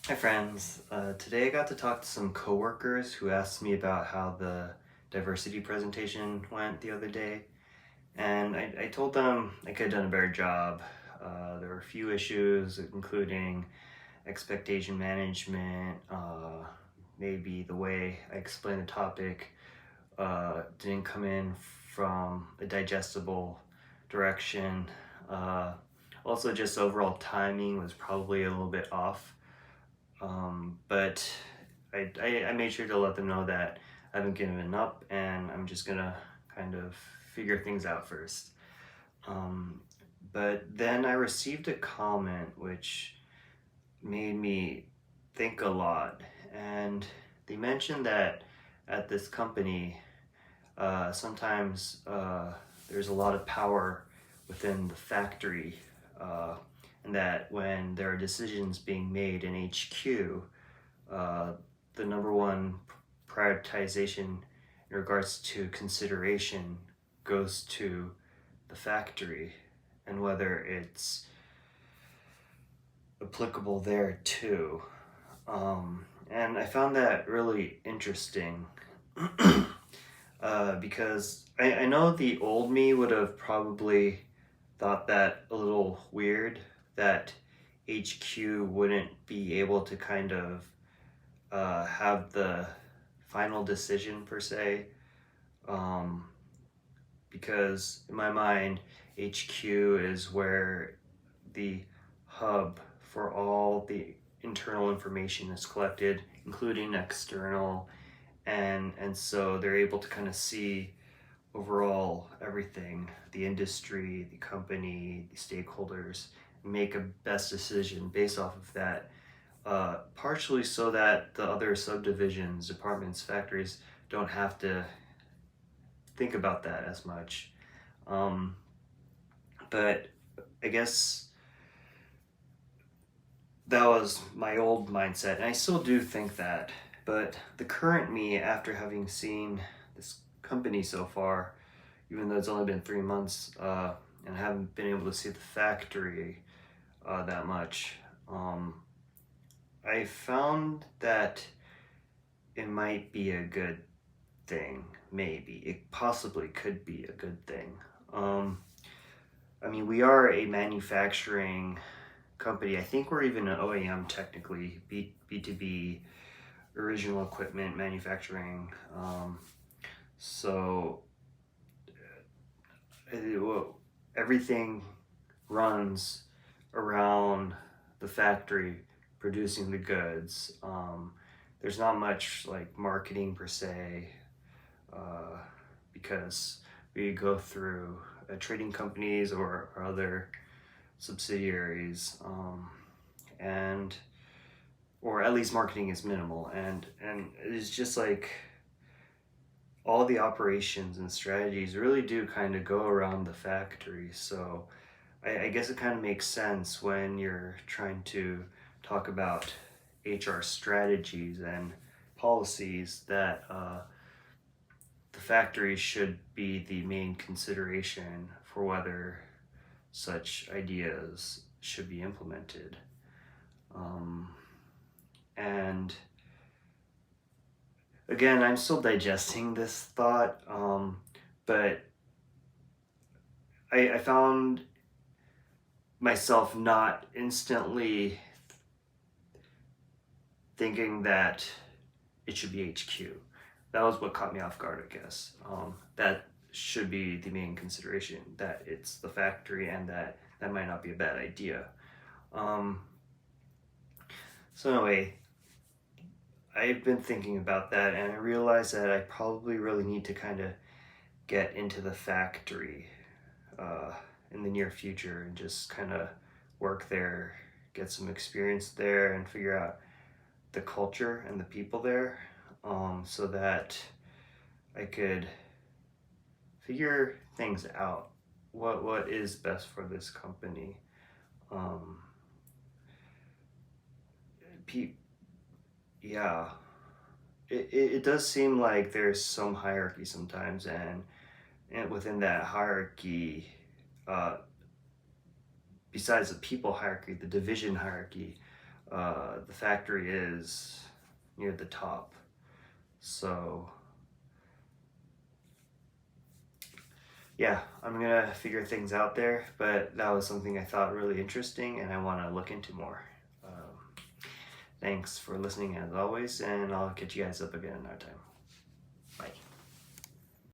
Hi friends. Today I got to talk to some coworkers who asked me about how the diversity presentation went the other day, and I told them I could have done a better job. There were a few issues, including expectation management, maybe the way I explained the topic didn't come in from a digestible direction. Uh, Also, just overall timing was probably a little bit off. But I made sure to let them know that I haven't given up and I'm just gonna kind of figure things out first. Um, but then I received a comment which made me think a lot, and they mentioned that at this company, sometimes there's a lot of power within the factory, uh, and that when there are decisions being made in HQ, uh, the number one prioritization in regards to consideration goes to the factory and whether it's applicable there too. And I found that really interesting because I know the old me would have probably thought that a little weird that HQ wouldn't be able to kind of have the final decision per se, um, because in my mind, HQ is where the hub for all the internal information is collected, including external, and so they're able to kind of see overall everything, the industry, the company, the stakeholders, make a best decision based off of that, partially so that the other subdivisions, departments, factories don't have to think about that as much. Um, but I guess that was my old mindset, and I still do think that. But the current me, after having seen this company so far, even though it's only been 3 months, and I haven't been able to see the factory that much, um, I found that it might be a good thing. Maybe it possibly could be a good thing. Um, I mean, we are a manufacturing company. I think we're even an OEM technically, B2B, original equipment manufacturing. So well, everything runs around the factory producing the goods. There's not much like marketing per se, uh, because we go through trading companies or other subsidiaries, and or at least marketing is minimal, and it's just like all the operations and strategies really do kind of go around the factory. So I guess it kind of makes sense when you're trying to talk about HR strategies and policies that the factory should be the main consideration for whether such ideas should be implemented. Um, and again, I'm still digesting this thought, but I found myself not instantly thinking that it should be HQ. That was what caught me off guard, I guess. That should be the main consideration, that it's the factory and that that might not be a bad idea. Um, so anyway, I've been thinking about that and I realized that I probably really need to kind of get into the factory uh, in the near future and just kind of work there, get some experience there, and figure out the culture and the people there, so that I could figure things out. What is best for this company? Um, pe- yeah, it does seem like there's some hierarchy sometimes, and within that hierarchy, uh, besides the people hierarchy, the division hierarchy, The factory is near the top. So yeah, I'm gonna figure things out there, but that was something I thought really interesting and I want to look into more. Thanks for listening as always, and I'll catch you guys up again another time.